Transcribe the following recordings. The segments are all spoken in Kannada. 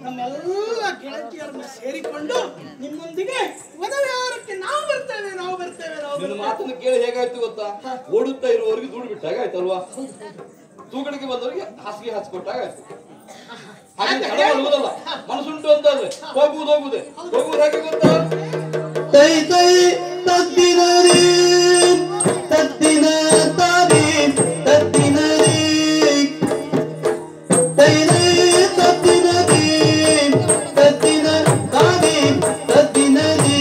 ನಮ್ಮೆಲ್ಲ ಗೆಳತಿಯರನ್ನು ಸೇರಿಕೊಂಡು ನಿಮ್ಮೊಂದಿಗೆ ಮದುವೆಯಾರಕ್ಕೆ ನಾವು ಬರ್ತೇವೆ. ನಿನ್ನ ಮಾತನ್ನು ಕೇಳಿ ಹೇಗಾಯ್ತು ಗೊತ್ತಾ? ಓಡುತ್ತಾ ಇರುವವರಿಗೆ ದೂಡು ಬಿಟ್ಟಾಗ ಆಯ್ತಲ್ವಾ? ತೂಕಡಿಗೆ ಬಂದವರಿಗೆ ಹಾಸಿಗೆ ಹಾಸಿಕೊಟ್ಟಾಗ ಆಯ್ತು. ಹಾಗೆ ಹಣ ಮಾಡುವುದಲ್ಲ, ಮನಸ್ಸುಂಟು ಅಂತಂದ್ರೆ ಹೋಗುವುದೇ ಹಾಗೆ ಗೊತ್ತಾ? ತೈ ತೈ ತತ್ತಿನರಿ ತತ್ತಿನ ತಾರಿ ತತ್ತಿನರಿ ತೈ ತತ್ತಿನರಿ ತತ್ತಿನ ತಾರಿ ತತ್ತಿನರಿ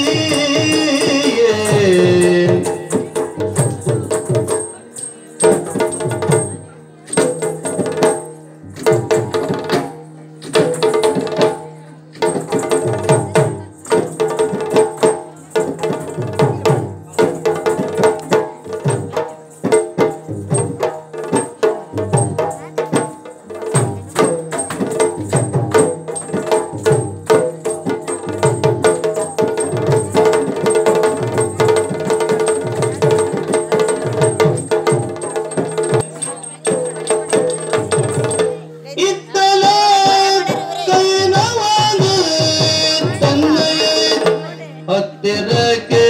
ಹತ್ತಿರಕ್ಕೆ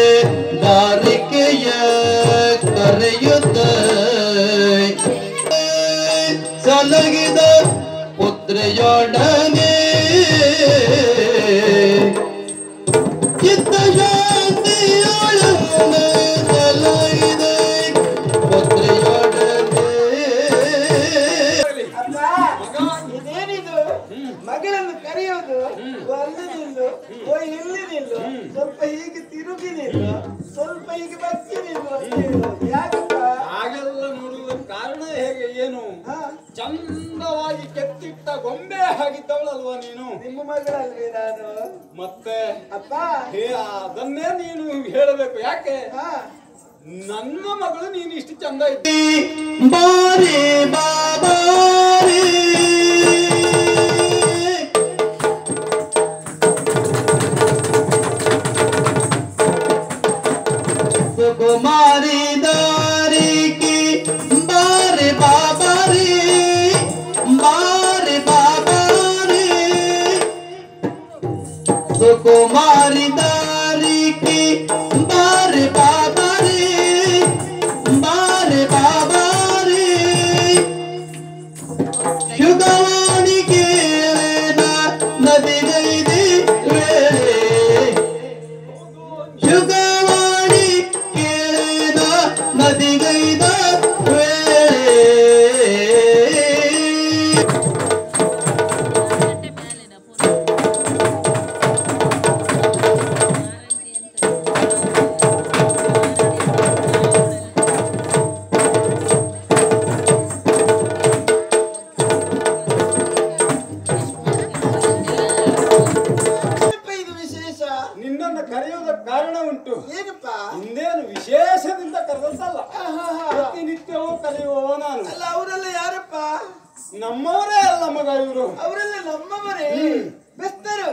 ದಾರಿಕೆಯ ಕರೆಯುತ್ತ ಸಲಗಿದ ಪುತ್ರೆಯೊಡನೆ ಚಿತ್ತ ಶಾಂತಿಯೊಡನೆ ಸಲಗಿದ ಪುತ್ರೆಯೊಡನೆ. ಇದೇನಿದು ಮಗಳನ್ನು ಕರೆಯೋದು? ಅಲ್ಲಿ ನಿಲ್ಲು, ಇಲ್ಲಿ ನಿಲ್ಲು, ಸ್ವಲ್ಪ ಹೀಗೆ ತಿರುಗಿ ನಿಲ್ಲು, ಸ್ವಲ್ಪ ಹೀಗೆ ಬಗ್ಗಿ ನಿಲ್ಲು. ಯಾಕಪ್ಪ ಹಾಗೆಲ್ಲ ನೋಡುವುದಕ್ಕೆ ಕಾರಣ ಹೇಗೆ ಏನು? ಚಂದವಾಗಿ ಕೆತ್ತಿಟ್ಟ ಗೊಂಬೆ ಆಗಿದ್ದವಳಲ್ವಾ ನೀನು? ನಿಮ್ಮ ಮಗಳಲ್ವೇ ನಾನು? ಮತ್ತೆ ಅಪ್ಪ ಅದನ್ನೇ ನೀನು ಹೇಳಬೇಕು. ಯಾಕೆ ನನ್ನ ಮಗಳು ನೀನು ಇಷ್ಟು ಚಂದ ಇದ್ದ ಬಾರಿ ಬಾಬಾರಿ ಸುಕುಮಾರಿ ದಾರಿ ಕಿ ಬಾರಿ ಬಾಬಾರಿ ಬಾರಿ ಬಾಬಾರಿ ಸುಕುಮಾರಿ ದಾರಿ ಕಿ ಬಾರಿ ಬಾಬಾರಿ ಬಾರಿ ಬಾಬಾರಿ ಶುಗವಾಣಿ ಕೇಳಿದ ನದಿಗೈದಿ ವೇಳೆ ಶುಗವಾಣಿ ಕೇಳಿದ ನದಿಗೈದ ವೇಳೆ ಇದು ವಿಶೇಷ. ನಿನ್ನನ್ನು ಕರೆಯುವುದಕ್ಕೆ ಕಾರಣ ಉಂಟು. ಏನಪ್ಪ? ಹಿಂದೇನು ವಿಶೇಷದಿಂದ ಕರೆದಲ್ಲ, ಪ್ರತಿನಿತ್ಯವೂ ಕರೆಯುವವ ನಾನು. ಅಲ್ಲ, ಅವರೆಲ್ಲ ಯಾರಪ್ಪ? ನಮ್ಮವರೇ ಅಲ್ಲ ಮಗ ಇವರು. ಅವರೆಲ್ಲ ನಮ್ಮವರೇ. ಬೆಸ್ತರು.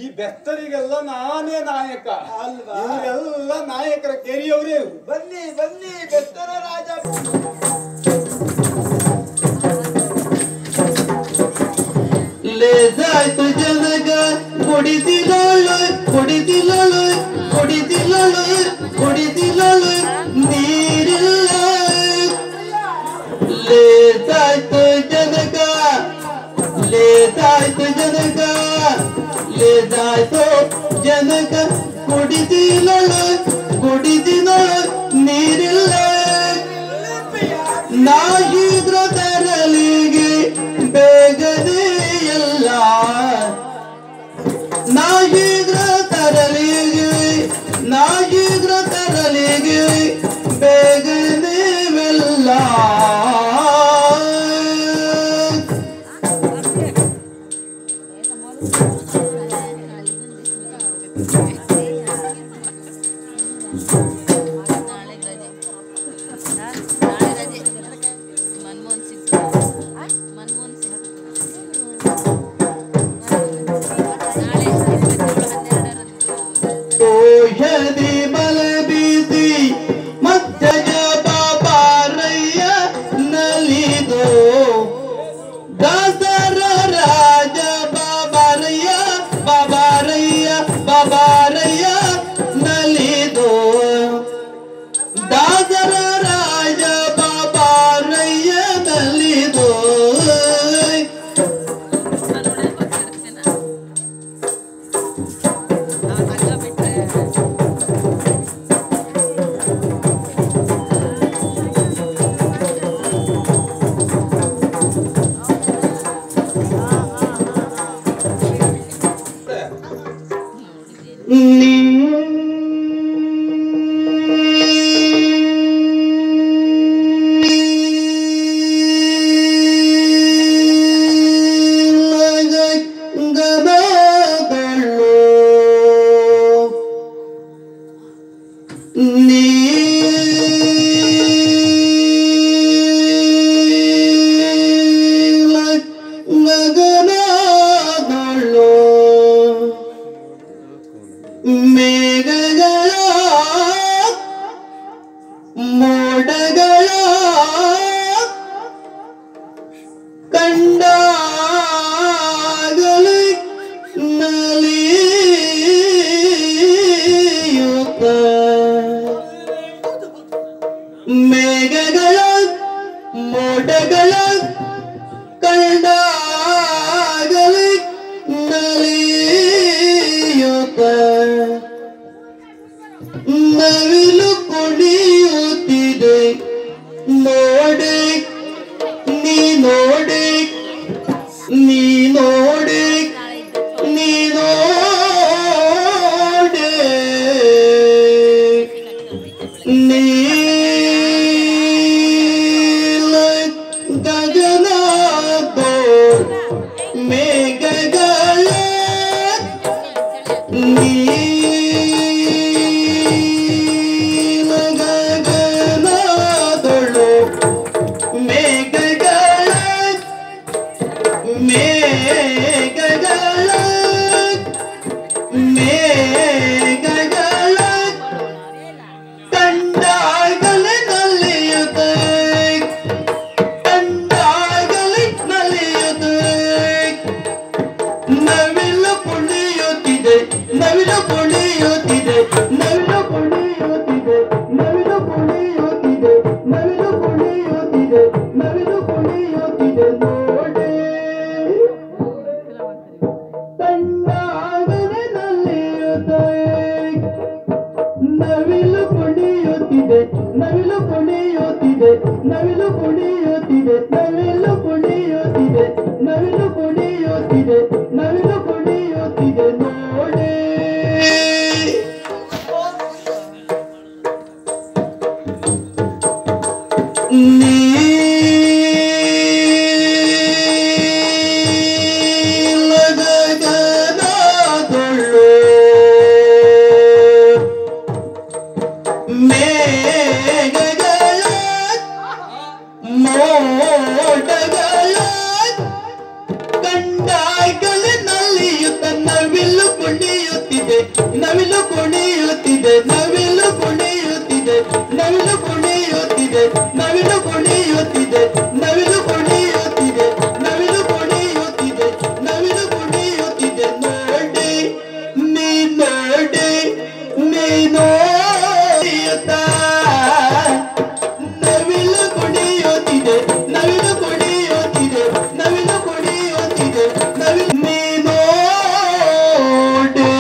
ಈ ಬೆಸ್ತರಿಗೆಲ್ಲ ನಾನೇ ನಾಯಕ ಅಲ್ವಾ? ಇವರೆಲ್ಲ ನಾಯಕರ ಕೆರಿಯವರೇ. ಬನ್ನಿ ಬನ್ನಿ, ಬೆಸ್ತರ ರಾಜ. ले जाय तुझे नग कोडी दिलालो नीरिल्ल ले जाय तुझे नग ले जाय तुझे नग कोडी दिलालो ನೀರಿಲ್ಲ ನಾಯಿದ್ರ ತರಲಿಗೆ ಬೇಗನೆ ಎಲ್ಲ ನಾಯಿದ್ರ ತರಲಿಗೆ ಬೇಗನೆ ವೆಲ್ಲ ಯದಿ ಬಲ ಬೀದಿ ಮಧ್ಯಜ ಬಾಬಾರಯ್ಯ ನಲಿದೋ ದಾಸರ ರಾಜ ಬಾ ನವಿಲು ಕುಣಿಯುತ್ತಿದೆ ನವಿಲು ಕುಣಿಯುತ್ತಿದೆ ನವಿಲು ಕುಣಿಯುತ್ತಿದೆ ನವಿಲು ಕುಣಿಯುತ್ತಿದೆ ನವಿಲು ಕುಣಿಯುತ್ತಿದೆ ನವಿಲು ಕುಣಿಯುತ್ತಿದೆ ನೋಡಿ ನವಿಲು ಕುಣಿಯುತ್ತಿದೆ ನವಿಲು ಕುಣಿಯುತ್ತಿದೆ ನವಿಲು ಕುಣಿಯುತ್ತಿದೆ ನವಿಲು ಕುಣಿಯುತ್ತಿದೆ ನವಿಲು ಕುಣಿಯುತ್ತಿದೆ ನವಿಲು ಕುಣಿಯುತ್ತಿದೆ ನೋಡಿ ನವಿಲು ಕುಣಿಯುತ್ತಿದೆ ನವಿಲು ಕುಣಿಯುತ್ತಿದೆ ನವಿಲು ಕುಣಿಯುತ್ತಿದೆ ನವಿಲು ಕುಣಿಯುತ್ತಿದೆ ನವಿಲು ಕುಣಿಯುತ್ತಿದೆ ನವಿಲು ಕುಣಿಯುತ್ತಿದೆ ನವಿಲು ಕುಣಿಯುತ್ತಿದೆ ನೋಡಿ ನೀ ನೋಡಿ ನೀ ನೋಡಿಯುತ್ತಾ ನವಿಲು ಕುಣಿಯುತ್ತಿದೆ ನವಿಲು ಕುಣಿಯುತ್ತಿದೆ ನವಿಲು ಕುಣಿಯುತ್ತಿದೆ ನವಿಲು ನೀ ನೋಡಿ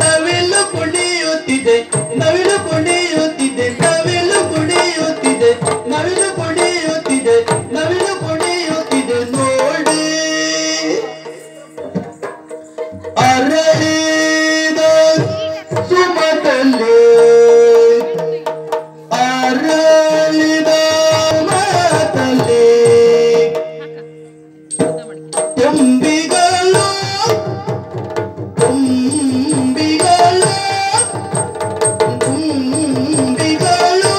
ನವಿಲು ಕುಣಿಯುತ್ತಿದೆ ನವಿಲು ಕುಣಿಯುತ್ತಿದೆ ನವಿಲು ಕುಣಿಯುತ್ತಿದೆ ನವಿಲು ಕುಣಿಯುತ್ತಿದೆ ನವಿಲು ಕುಣಿಯುತ್ತಿದೆ ನೋಡಿ ಅರಳಿದ ಸುಮದಲ್ಲಿ ಅರಳಿದ ಮಾತಲ್ಲಿ ತುಂಬಿಗಳು ತುಂಬಿಗಳು ತುಂಬಿಗಳು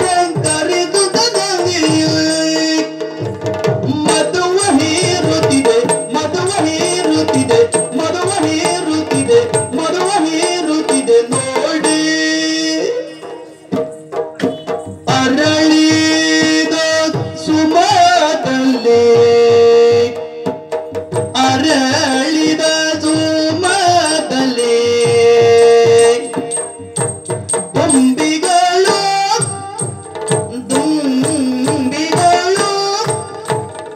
ಶಂಕರಿದುತದಲ್ಲಿ ಮಧುವ ಹೀರುತ್ತಿದೆ ಮಧುವ ಹೀರುತ್ತಿದೆ ಮಧುವ ಹೀರುತ್ತಿದೆ ಮಧುವ ಹೀರುತ್ತಿದೆ ನೋಡಿ ಅರಳಿದ ಸುಮದಲ್ಲಿ ಅರಳಿದ ಸುಮದಲ್ಲಿ ತುಂಬಿಗಳು ತುಂಬಿಗಳು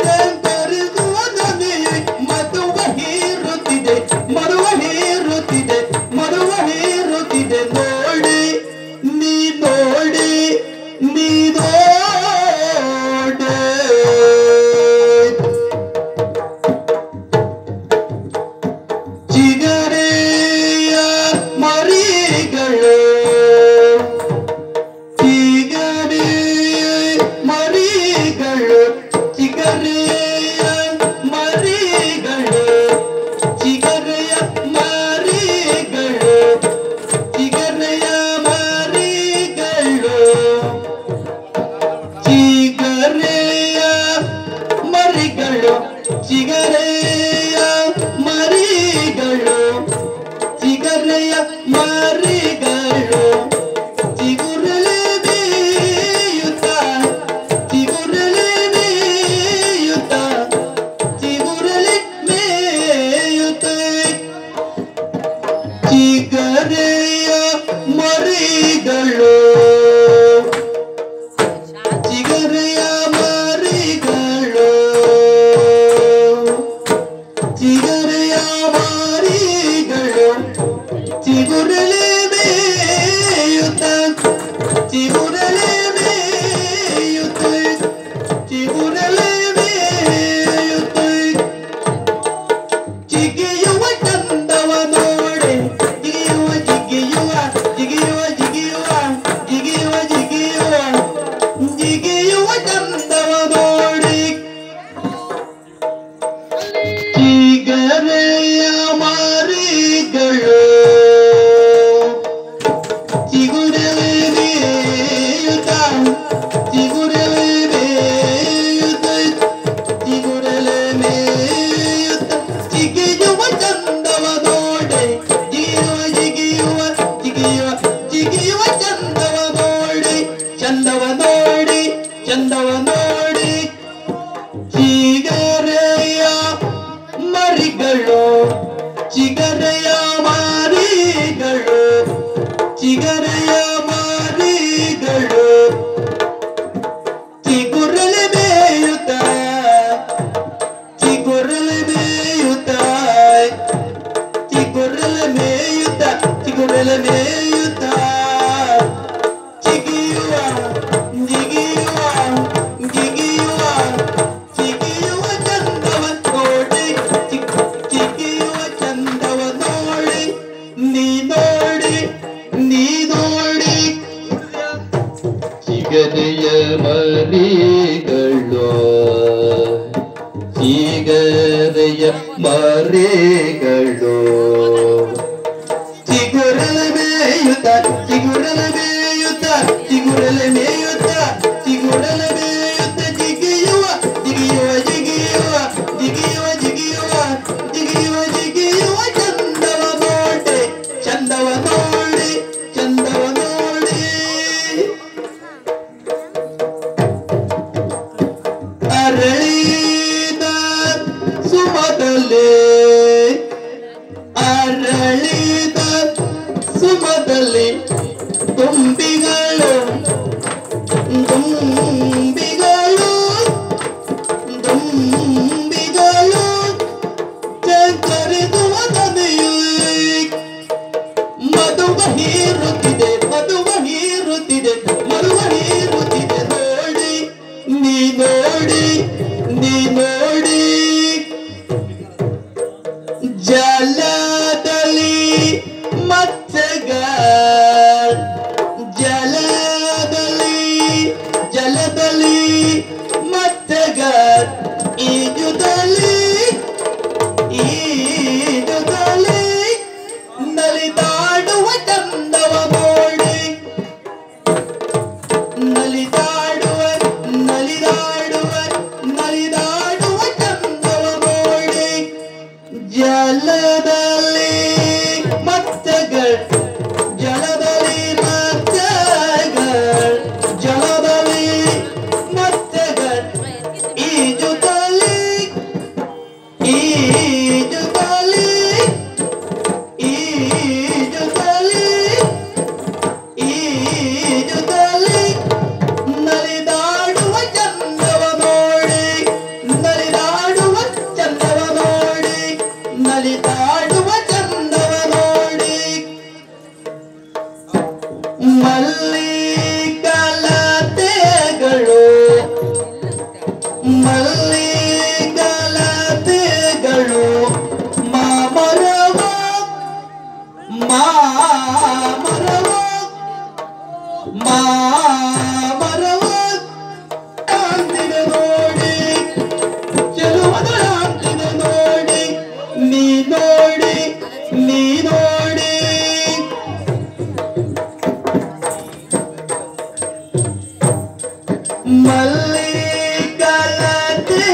ಶಂಕರಿಸುವುದರಲ್ಲಿ ಮಧುವ ಹೀರುತ್ತಿದೆ ಮಧುವ ಹೀರುತ್ತಿದೆ ಮಧುವ ಹೀರುತ್ತಿದೆ ನೋಡಿ ನೀ ನೋಡಿ ನೀ ನೋಡಿ ಚಿಗರೆಯ ಮರಿಗಳು ಚಿಗರೆಯ ಮರಿಗಳು ಚಿಗರೆಯ ಮರಿಗಳು ಚಿಗರೆಯ ಮರಿಗಳು ಚಿಗರೆಯ ಮರಿಗಳು ಚಿಗರೆಯ ಮರಿಗಳು ಚಿಗರೆಯ ಮರಿಗಳು ಚಿಗರೆಯ ಮರಿಗಳು ಚಿಗುರಲೆ ಬೇಯುತ್ತ ಚಿಗುರಲೆ ಬೇಯುತ್ತ ಚಿಗುರಲೆ ಮೇಯುತ್ತ ಚಿಗರೆಯ ಮರಿಗಳು ಚಿಗರೆಯ ಮರಿಗಳು ಚಿಗರೆಯ ಮರಿಗಳು ಚಿಗುರಲೆ ಬೇಯುತ್ತ ಚಿಗುರಲೆ ಬೇಯುತ್ತ ಚಿಗುರಲೆ ಬೇಯುತ್ತ ಜಿಗಿಯುವ ಚಂದವ ನೋಡಿ ಜಿಗಿಯುವ ಜಿಗಿಯುವ ಜಿಗಿಯುವ ಜಿಗಿಯುವ ಜಿಗಿಯುವ ಜಿಗಿಯುವ ಜಿಗಿಯುವ ಚಂದ ಚಂದವ ನೋಡಿ ಚಿಗರೆಯ ಮರಿಗಳು ಚಿಗರೆಯ ಮಾರಿಗಳು ಚಿಗರೆಯ ಮಾರಿಗಳು ಚಿಗುರಲೆ ಮೇಯುತ್ತ ಚಿಗುರಲೆ ಮೇಯುತ್ತ ಚಿಗುರಲೆ ಮೇಯುತ್ತ ಚಿಗುರಲೆ ಮೇಯುತ್ತ ಚಿಗಿಯುವ ಜಿಗಿಯುವ ಜಿಗಿಯುವ ಚಿಗಿಯುವ ಚಂದವ ನೋಡಿ ಚಿಗಿಯುವ ಚಂದವ ನೋಡಿ ನೀ ನೋಡಿ ನೀ ನೋಡಿ ಚಿಗರೆಯ ಮರಿಗಳು ಚಿಗರೆಯ ಮರಿಗಳು ಚಿಗುರಲೆ ಮೇಯುತ್ತ ಚಿಗುರಲೆ ಮೇಯುತ್ತ ಚಿಗುರಲೆ ಮೇಯುತ್ತ ಚಿಗುರಲೆ ಮೇಯುತ್ತ ಜಿಗಿಯುವ ಜಿಗಿಯುವ ಜಿಗಿಯುವ ಜಿಗಿಯುವ ಜಿಗಿಯುವ ಜಿಗಿಯುವ ಜಿಗಿಯುವ ಚಂದವ ನೋಡಿ ಚಂದವ ನೋಡಿ ಚಂದವ ನೋಡಿ ಅರಳಿದ ಸುಮದಲ್ಲಿ ಅರಳಿದ ಸುಮದಲ್ಲಿ ತುಂಬಿಗಳು ತುಂಬಿಗಳು ತುಂಬಿಗಳು ಚಂಚರಿಸುವ ನದಿಯಲ್ಲಿ ಮಧುವ ಹೀರುತ್ತಿದೆ ಮಧುವ ಹೀರುತ್ತಿದೆ ಮಧುವ ಹೀರುತ್ತಿದೆ ನೋಡಿ ನೀ ನೋಡಿ ನೀ ನೋಡಿ ಜಲದಲ್ಲಿ ಮತ್ಸ್ಯಗಳು ಜಲದಲ್ಲಿ ಜಲದಲ್ಲಿ ಮತ್ಸ್ಯಗಳು ಈಜುದಲ್ಲಿ ಈಜುದಲ್ಲಿ ನಲಿದಾಡುವ ಚಂದವ ನೋಡಿ ನಲಿದಾಡುವ ನಲಿದಾಡುವ ನಲಿದಾಡುವ ಚಂದವ ನೋಡಿ ಜಲದಲ್ಲಿ ಮತ್ಸ್ಯಗಳು ಜಲದಲ್ಲಿ ಮತ್ಸ್ಯಗಳು ಜಲದಲ್ಲಿ ಮತ್ಸ್ಯಗಳು ಈಜುದಲ್ಲಿ ಈಜುದಲ್ಲಿ ಈಜುದಲ್ಲಿ ಈಜುದಲ್ಲಿ ನಲಿದಾಡುವ ಚಂದವ ನೋಡಿ ನಲಿದಾಡುವ ಚಂದವ ನೋಡಿ ನಲಿದಾಡುವ ಚಂದವ ನೋಡಿ ಮಲ್ಲಿಕಲತೆಗಳು ಮಲ್ಲಿಕಲತೆಗಳು ಮಾಮರವ ಮಾಮರವ ಮಾಮರವ ಕಾಂತಿದೆ ನೋಡಿ ಚೆಲುವದಳಾಗ್ತಿದೆ ನೋಡಿ ನೀ ನೋಡಿ ನೀ ನೋಡಿ ಮಲ್ಲಿಕಲತೆ